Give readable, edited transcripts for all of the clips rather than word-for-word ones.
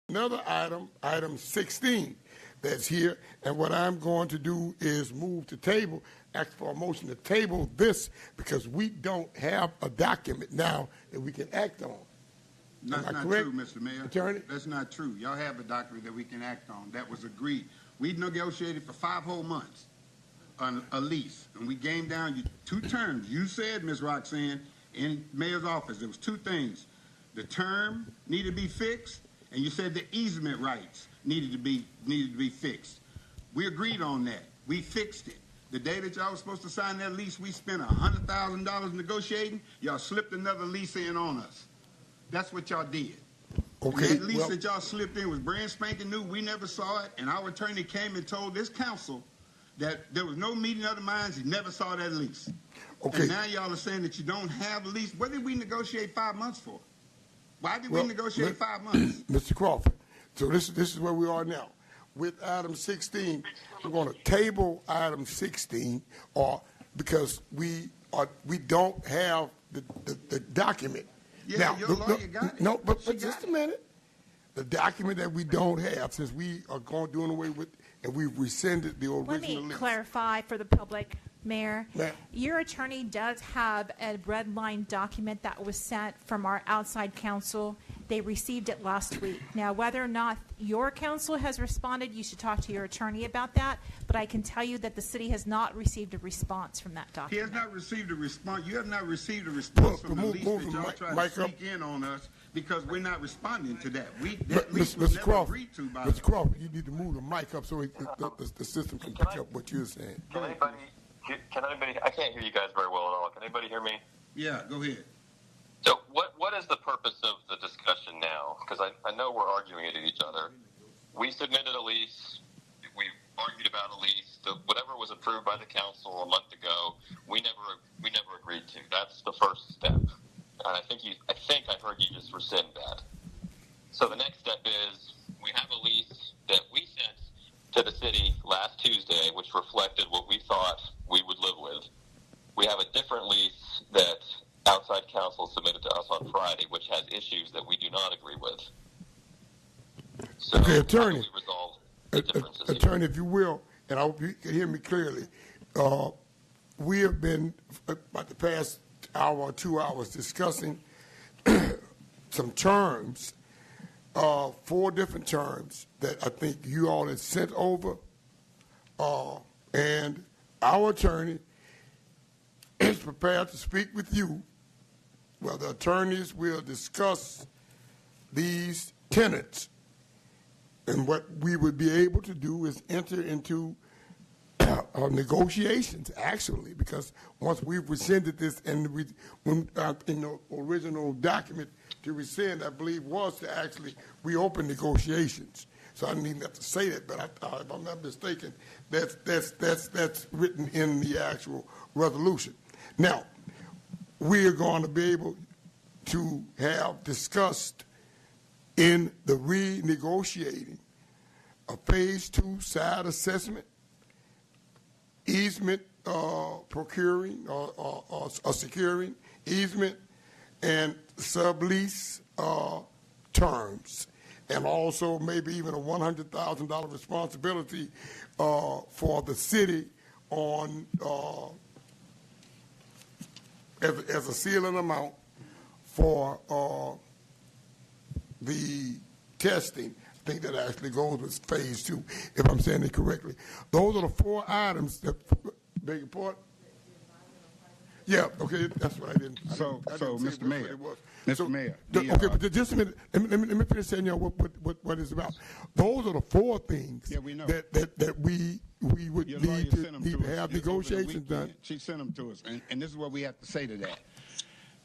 another item, item 16, that's here. And what I'm going to do is move to table, ask for a motion to table this because we don't have a document now that we can act on. That's not correct, true, Mr. Mayor. Attorney? That's not true. Y'all have a document that we can act on that was agreed. We negotiated for 5 whole months on a lease, and we gamed down 2 terms. You said, Ms. Roxann, in Mayor's office, there was 2 things. The term needed to be fixed, and you said the easement rights needed to be fixed. We agreed on that. We fixed it. The day that y'all was supposed to sign that lease, we spent $100,000 negotiating. Y'all slipped another lease in on us. That's what y'all did. Okay. And that lease that y'all slipped in was brand spanking new. We never saw it, and our attorney came and told this council that there was no meeting of the minds. He never saw that lease. Okay. And now y'all are saying that you don't have a lease. What did we negotiate 5 months for? Why did we negotiate 5 months? Mr. Crawford, so this is where we are now. With item 16, we're going to table item 16, or because we don't have the document. Yeah, now, your lawyer got it. No, but just a minute. The document that we don't have, since we are doing away with, and we've rescinded the original Let me lease. clarify for the public, Mayor. Ma'am. Your attorney does have a red line document that was sent from our outside counsel. They received it last week. Now, whether or not your counsel has responded, you should talk to your attorney about that. But I can tell you that the city has not received a response from that document. He has not received a response. You have not received a response from the lease that y'all tried to sneak in on us because we're not responding to that. That lease was never agreed to by us. Mr. Crawford, you need to move the mic up so the system can pick up what you're saying. Can anybody, I can't hear you guys very well at all. Can anybody hear me? Yeah, go ahead. So what is the purpose of the discussion now? Because I know we're arguing at each other. We submitted a lease. We've argued about a lease. Whatever was approved by the council a month ago, we never agreed to. That's the first step. And I think I heard you just rescind that. So the next step is we have a lease that we sent to the city last Tuesday, which reflected what we thought we would live with. We have a different lease that outside counsel submitted to us on Friday, which has issues that we do not agree with. So Okay, attorney. How do we resolve the differences Attorney, if you will, and I hope you can hear me clearly, we have been, about the past hour or 2 hours, discussing some terms, 4 different terms that I think you all had sent over, and our attorney is prepared to speak with you. Well, the attorneys will discuss these tenants. And what we would be able to do is enter into negotiations, actually, because once we've rescinded this, and in the original document to rescind, I believe, was to actually reopen negotiations. So I didn't even have to say that, but if I'm not mistaken, that's written in the actual resolution. Now, we are going to be able to have discussed in the renegotiating a phase 2 side assessment, easement procuring or securing, easement and sublease terms, and also maybe even a $100,000 responsibility for the city on as a ceiling amount for the testing. I think that actually goes with phase 2, if I'm saying it correctly. Those are the 4 items that, beg your pardon? Yeah, okay, that's what I didn't. So, Mr. Mayor, Mr. Mayor. Okay, but just a minute. Let me finish saying what it's about. Those are the 4 things we know. that we would Your need lawyer to have negotiations done. She sent them to us, and this is what we have to say to that.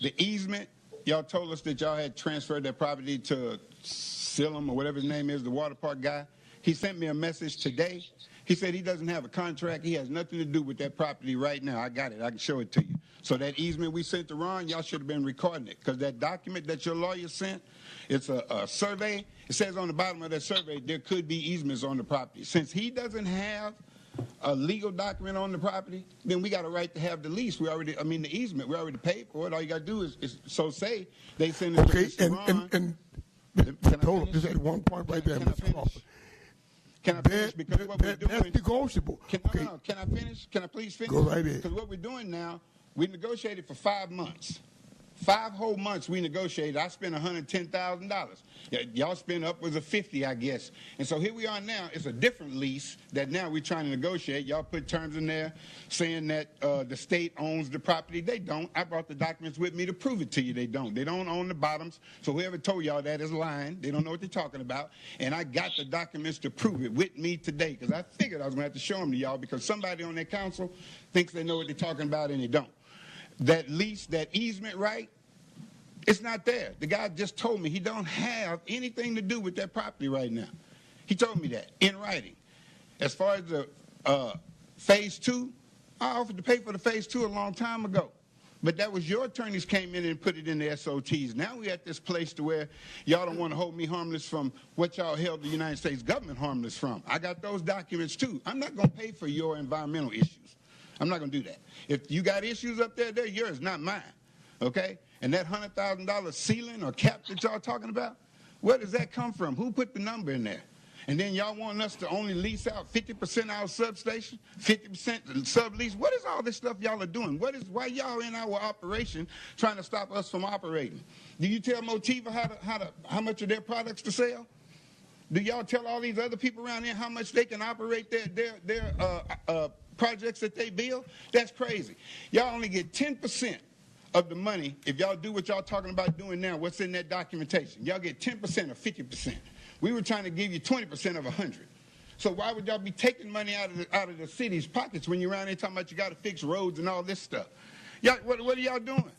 The easement, y'all told us that y'all had transferred that property to Silum or whatever his name is, the water park guy. He sent me a message today. He said he doesn't have a contract. He has nothing to do with that property right now. I got it. I can show it to you. So that easement we sent to Ron, y'all should have been recording it, because that document that your lawyer sent, it's a survey. It says on the bottom of that survey there could be easements on the property. Since he doesn't have a legal document on the property, then we got a right to have the lease. The easement. We already paid for it. All you got to do is so say they send it to Ron. Hold on, just at one point right there, Mr. Crawford. Can I finish? Because what we're doing, that's negotiable. Can I finish? Can I please finish? Go right ahead. Because what we're doing now, we negotiated for 5 months. 5 whole months we negotiated. I spent $110,000. Y'all spent upwards of 50, I guess. And so here we are now. It's a different lease that now we're trying to negotiate. Y'all put terms in there saying that the state owns the property. They don't. I brought the documents with me to prove it to you. They don't. They don't own the bottoms. So whoever told y'all that is lying. They don't know what they're talking about. And I got the documents to prove it with me today because I figured I was going to have to show them to y'all because somebody on their council thinks they know what they're talking about and they don't. That lease, that easement right, it's not there. The guy just told me he don't have anything to do with that property right now. He told me that in writing. As far as the phase 2, I offered to pay for the phase 2 a long time ago. But that was your attorneys came in and put it in the SOTs. Now we're at this place to where y'all don't want to hold me harmless from what y'all held the United States government harmless from. I got those documents too. I'm not going to pay for your environmental issues. I'm not going to do that. If you got issues up there, they're yours, not mine. Okay? And that $100,000 ceiling or cap that y'all talking about, where does that come from? Who put the number in there? And then y'all want us to only lease out 50% our substation, 50% sublease. What is all this stuff y'all are doing? Why y'all in our operation trying to stop us from operating? Do you tell Motiva how much of their products to sell? Do y'all tell all these other people around here how much they can operate their projects that they build? That's crazy. Y'all only get 10% of the money if y'all do what y'all talking about doing now. What's in that documentation? Y'all get 10% or 50%. We were trying to give you 20% of 100. So why would y'all be taking money out of the city's pockets when you're around here talking about you got to fix roads and all this stuff? Y'all, what are y'all doing?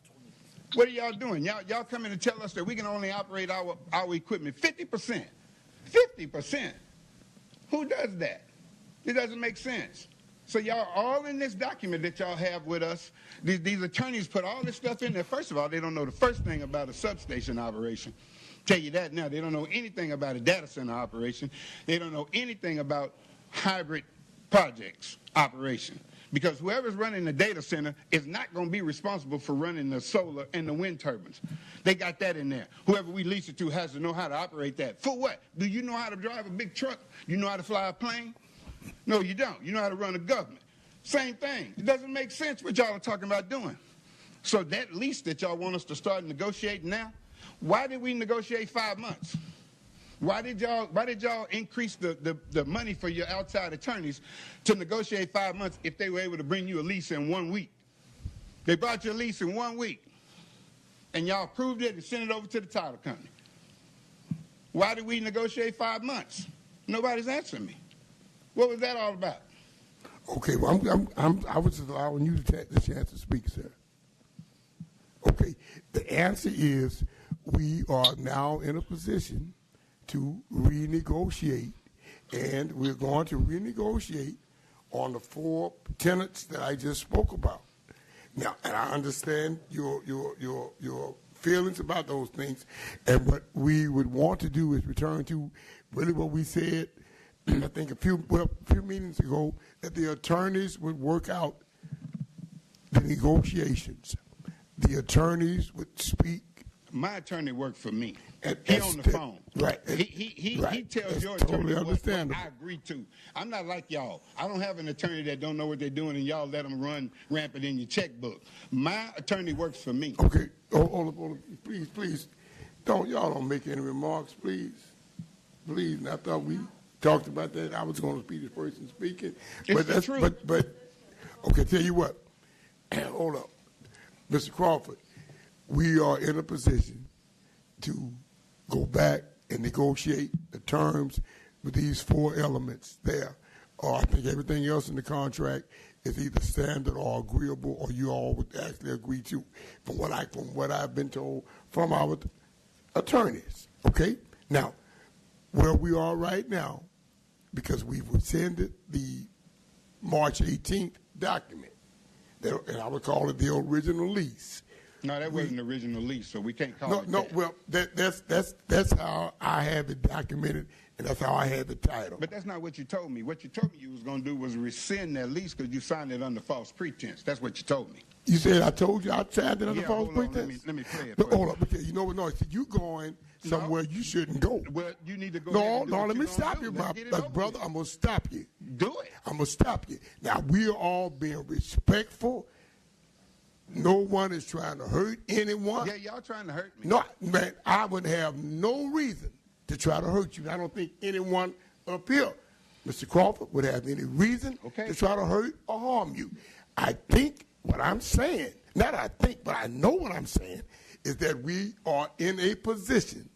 What are y'all doing? Y'all coming to tell us that we can only operate our equipment 50%. 50%. Who does that? It doesn't make sense. So y'all all in this document that y'all have with us, these attorneys put all this stuff in there. First of all, they don't know the first thing about a substation operation. Tell you that now. They don't know anything about a data center operation. They don't know anything about hybrid projects operation. Because whoever's running the data center is not going to be responsible for running the solar and the wind turbines. They got that in there. Whoever we lease it to has to know how to operate that. For what? Do you know how to drive a big truck? Do you know how to fly a plane? No, you don't. You know how to run a government. Same thing. It doesn't make sense what y'all are talking about doing. So that lease that y'all want us to start negotiating now, why did we negotiate 5 months? Why did y'all increase the money for your outside attorneys to negotiate 5 months if they were able to bring you a lease in 1 week? They brought you a lease in 1 week, and y'all approved it and sent it over to the title company. Why did we negotiate 5 months? Nobody's answering me. What was that all about? Okay, well, I was just allowing you the chance to speak, sir. Okay, the answer is we are now in a position to renegotiate, and we're going to renegotiate on the 4 tenants that I just spoke about. Now, and I understand your feelings about those things, and what we would want to do is return to really what we said I think a few meetings ago, that the attorneys would work out the negotiations. The attorneys would speak. My attorney worked for me. And he on the phone. Right. He tells your attorney what I agree to. I'm not like y'all. I don't have an attorney that don't know what they're doing and y'all let them run rampant in your checkbook. My attorney works for me. Okay. Hold up. Please. Y'all don't make any remarks, please. Please. And I thought we talked about that. I was going to be the person speaking. It's the truth. But, okay, tell you what. Hold up. Mr. Crawford, we are in a position to go back and negotiate the terms with these 4 elements there. I think everything else in the contract is either standard or agreeable, or you all would actually agree to, from what I've been told from our attorneys. Okay? Now, where we are right now, because we've rescinded the March 18th document, and I would call it the original lease. No, that wasn't the original lease, so we can't call it that. No, well, that's how I have it documented, and that's how I have the title. But that's not what you told me. What you told me you was going to do was rescind that lease because you signed it under false pretense. That's what you told me. You said I told you I signed it under false hold on. pretense? Let me play it. No, hold up. Okay, you know what? No, see, you going somewhere you shouldn't go. Well, you need to go. No, let me stop you, my brother. I'm going to stop you. Do it. I'm going to stop you. Now, we're all being respectful. No one is trying to hurt anyone. Yeah, y'all trying to hurt me. No, man, I would have no reason to try to hurt you. I don't think anyone up here, Mr. Crawford, would have any reason to try to hurt or harm you. I think what I'm saying, not I think, but I know what I'm saying, is that we are in a position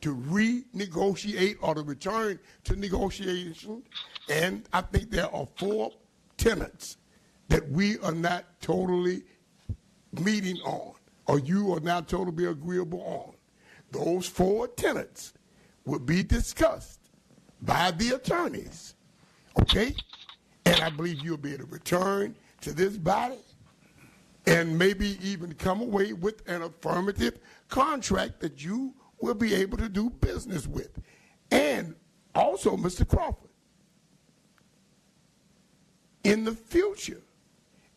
to renegotiate or to return to negotiation. And I think there are 4 tenets that we are not totally meeting on, or you are not totally agreeable on. Those 4 tenets will be discussed by the attorneys, okay? And I believe you'll be able to return to this body and maybe even come away with an affirmative contract that you will be able to do business with. And also, Mr. Crawford, in the future,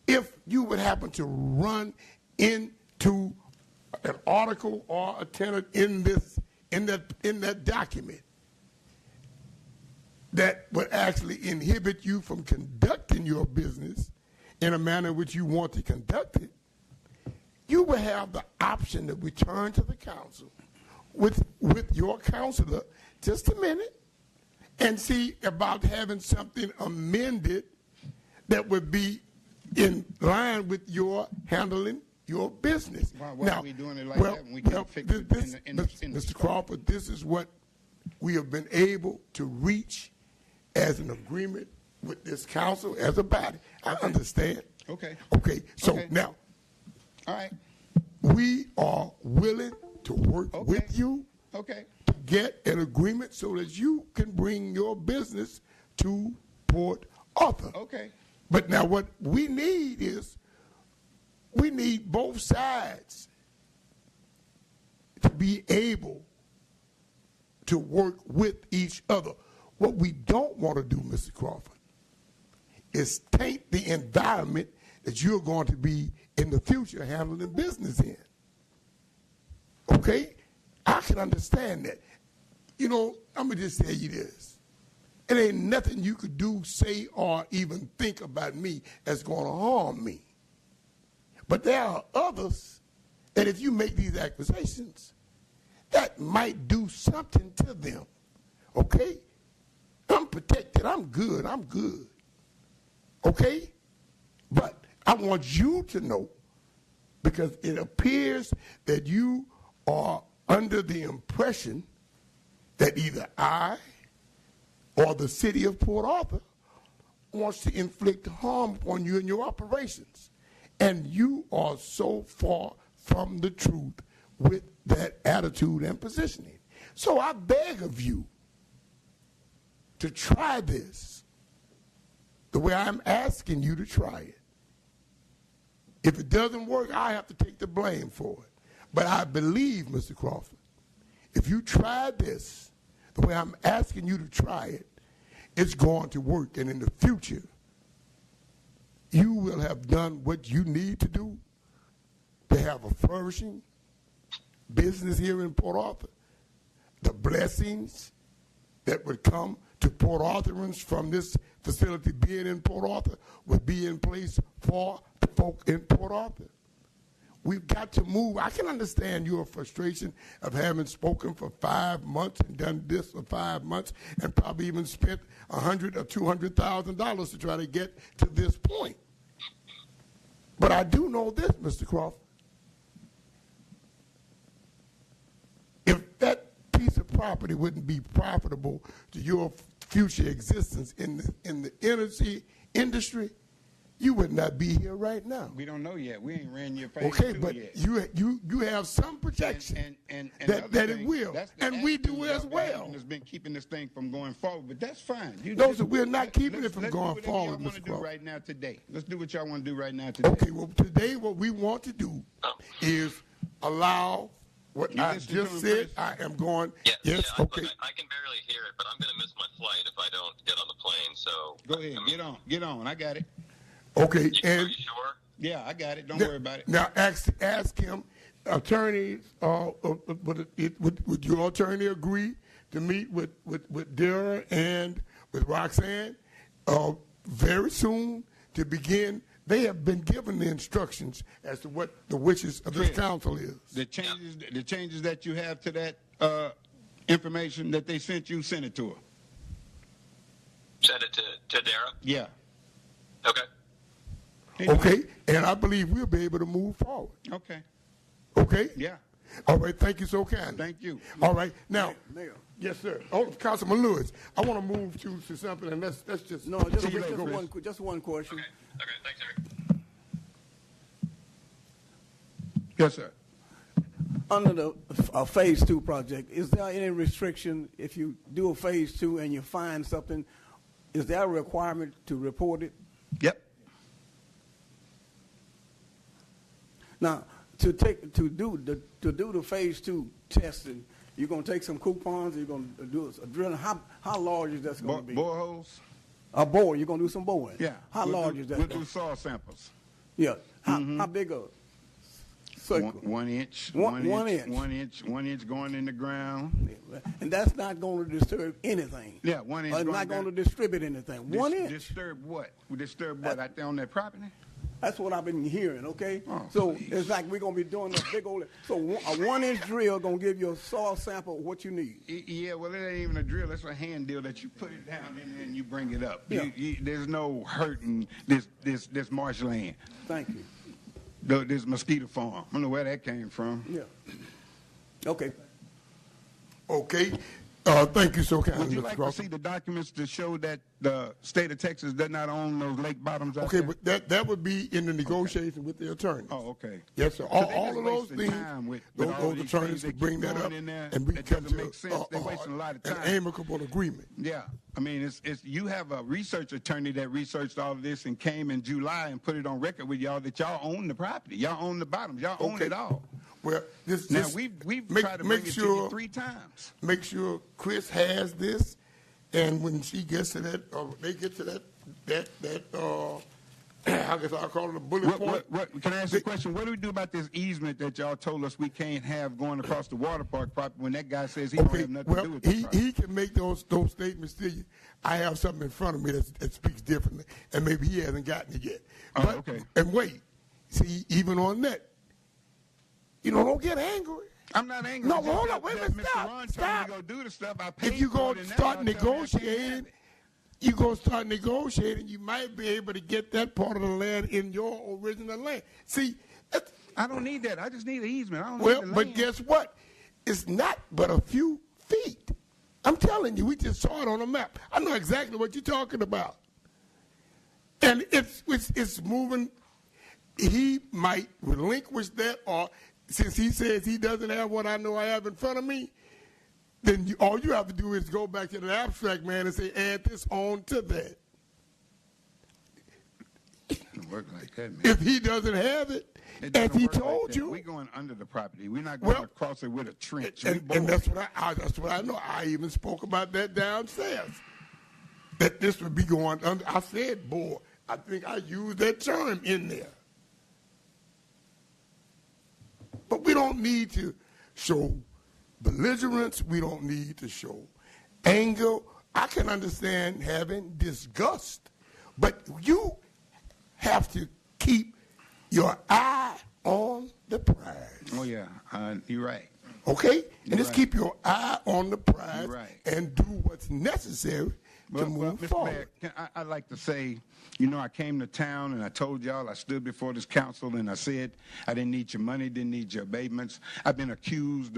if you would happen to run into an article or a tenet in that document that would actually inhibit you from conducting your business in a manner in which you want to conduct it, you will have the option to return to the council with your counselor just a minute and see about having something amended that would be in line with your handling your business. Why are we doing it like that when we can't fix it in the Mr. Crawford, this is what we have been able to reach as an agreement with this council as a body. I understand. Okay. Okay. So now, all right, we are willing to work with you to get an agreement so that you can bring your business to Port Arthur. Okay. But now what we need is we need both sides to be able to work with each other. What we don't want to do, Mr. Crawford, is taint the environment that you're going to be in the future handling business in. Okay? I can understand that. You know, I'm going to just tell you this. It ain't nothing you could do, say, or even think about me that's going to harm me. But there are others that if you make these accusations, that might do something to them. Okay? I'm protected. I'm good. Okay? But I want you to know, because it appears that you are under the impression that either I or the city of Port Arthur wants to inflict harm on you in your operations. And you are so far from the truth with that attitude and positioning. So I beg of you to try this the way I'm asking you to try it. If it doesn't work, I have to take the blame for it. But I believe, Mr. Crawford, if you try this the way I'm asking you to try it, it's going to work. And in the future, you will have done what you need to do to have a flourishing business here in Port Arthur. The blessings that would come to Port Arthurans from this facility being in Port Arthur would be in place for the folk in Port Arthur. We've got to move. I can understand your frustration of having spoken for 5 months and done this for 5 months and probably even spent $100,000 or $200,000 to try to get to this point. But I do know this, Mr. Crawford. If that piece of property wouldn't be profitable to your future existence in the energy industry, you would not be here right now. We don't know yet. We ain't ran your phase okay, two but yet. you have some projection that it will, and we do as well. Has been keeping this thing from going forward, but that's fine. So we're not keeping it from going forward, Mr. Mr. Crawford. Right now, today. Let's do what y'all want to do right now today. Okay, well, today what we want to do is allow what I just said. I am going. Yes, okay. I can barely hear it, but I'm going to miss my flight if I don't get on the plane. So go ahead, get on. I got it. Okay, are you sure? Yeah, I got it. Don't worry about it. Now ask him, attorneys, would your attorney agree to meet with Dara and with Roxann very soon to begin? They have been given the instructions as to what the wishes of this council is. The changes that you have to that information that they sent you, send it to her. Send it to Dara? Yeah. Okay. Okay, and I believe we'll be able to move forward. Okay. Okay? Yeah. All right, thank you so kindly. Thank you. All right, now, Mayor. yes, sir. Oh, Councilman Lewis, I want to move to something, and let's just... No, just one question. Okay, thanks, Eric. Yes, sir. Under the phase 2 project, is there any restriction if you do a phase 2 and you find something? Is there a requirement to report it? Yep. Now, to do the phase 2 testing, you're gonna take some coupons. You're gonna do a drilling. How large is that going to be? Boreholes? A bore. You're gonna do some boring. Yeah. How large is that? We'll do soil samples. Yeah. How big a circle? 1 inch. One inch. 1 inch. 1 inch going in the ground. And that's not going to disturb anything. Yeah, 1 inch. It's not going to distribute anything. 1 inch. Disturb what? Disturb what out there on that property? That's what I've been hearing, okay? Oh, so please. it's like we're going to be doing a big old... So a 1 inch drill going to give you a soil sample of what you need. Yeah, well, it ain't even a drill. It's a hand deal that you put it down in there and you bring it up. Yeah. There's no hurting this marshland. Thank you. This mosquito farm. I don't know where that came from. Yeah. Okay. Okay. Thank you so kindly, Would you Mr. like to Crawford. see the documents to show that the state of Texas does not own those lake bottoms out Okay, there? but that would be in the negotiation with the attorneys. Oh, okay. Yes, sir. So they All just of those wasting things, time with those all these attorneys things could they bring keep that throwing up, in there and we that come doesn't to make sense. They're wasting a lot of an time. amicable agreement. Yeah, I mean, it's you have a research attorney that researched all of this and came in July and put it on record with y'all that y'all own the property, y'all own the bottoms, y'all own Okay. it all. Well, Now we've tried to bring it to you 3 times. Make sure Chris has this, and when she gets to that, they get to that I guess I'll call it a bullet point. What, can I ask you a question? What do we do about this easement that y'all told us we can't have going across the water park property when that guy says he don't have nothing to do with the he can make those statements to you. I have something in front of me that speaks differently, and maybe he hasn't gotten it yet. Oh, But, okay. And wait, see, even on that, don't get angry. I'm not angry. No, It's just hold that- on, wait a that minute, Mr. Ron stop. told me to go do the stuff. I paid If you for go it, and now start y'all tell me I can't have negotiating, it. you go start negotiating, you might be able to get that part of the land in your original land. See, I don't need that. I just need an easement. I don't well, need the but land. guess what? It's not but a few feet. I'm telling you, we just saw it on a map. I know exactly what you're talking about. And it's moving. He might relinquish that, or since he says he doesn't have what I know I have in front of me, then all you have to do is go back to the abstract man and say, add this on to that. It doesn't work like that, man. If he doesn't have it, It as doesn't he work like told that. you, We're going under the property. We're not going across it with a trench. and that's what I know. I even spoke about that downstairs. That this would be going under. I said, boy, I think I used that term in there. But we don't need to show belligerence. We don't need to show anger. I can understand having disgust, but you have to keep your eye on the prize. Oh, yeah. You're right. Okay? You're And just right. keep your eye on the prize You're right. and do what's necessary to move Mr. forward. Mayor, I'd like to say, I came to town and I told y'all I stood before this council and I said I didn't need your money, didn't need your abatements. I've been accused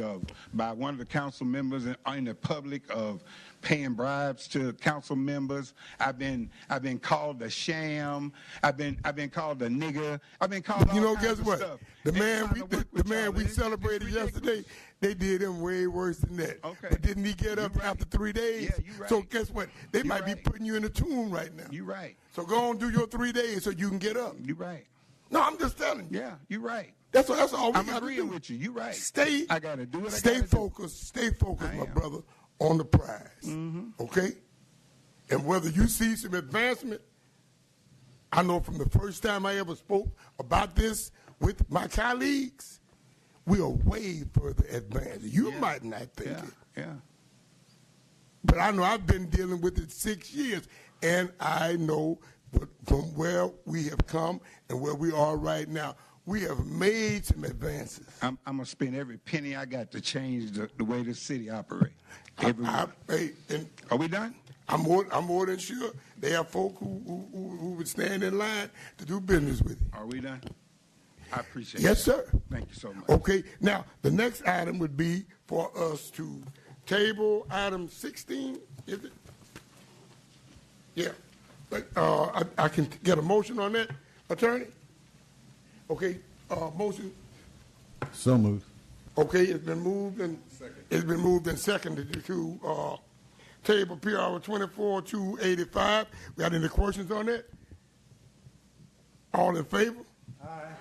by one of the council members in the public of paying bribes to council members. I've been called a sham. I've been called a nigger. I've been called all kinds Guess of what? stuff. The And man trying to work with y'all, we and it's celebrated ridiculous. yesterday, they did him way worse than that. Okay. But didn't he get up You right. after 3 days? Yeah, you right. So guess what? They You might be right. putting you in a tomb right now. You right. So go on, do your 3 days so you can get up. You right. No, I'm just telling you. Yeah, you right. That's all we I'm got to agreeing do. with you. You right. Stay. I gotta do what I Stay gotta do. focused. Stay focused, I my am. brother, on the prize. Okay. And whether you see some advancement, I know from the first time I ever spoke about this with my colleagues, we are way further advanced. You might not think it. Yeah. But I know I've been dealing with it 6 years, and I know from where we have come and where we are right now, we have made some advances. I'm going to spend every penny I got to change the way the city operates. Are we done? I'm more than sure they have folk who would stand in line to do business with you. Are we done? I appreciate it. Yes, sir. Thank you so much. Okay. Now, the next item would be for us to table item 16, is it? Yeah. But I can get a motion on that, attorney? Okay. Motion. So moved. Okay, it's been moved and seconded to table PR 24-285. We got any questions on that? All in favor? Aye.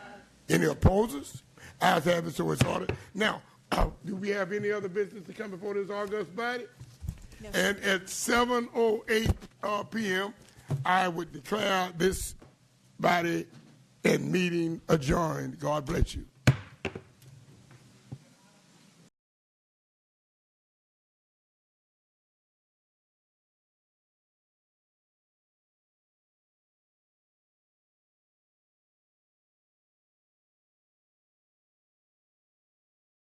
Any opposers? Ayes have it, so it's ordered. Now, do we have any other business to come before this august body? No. And at 7:08 p.m., I would declare this body and meeting adjourned. God bless you.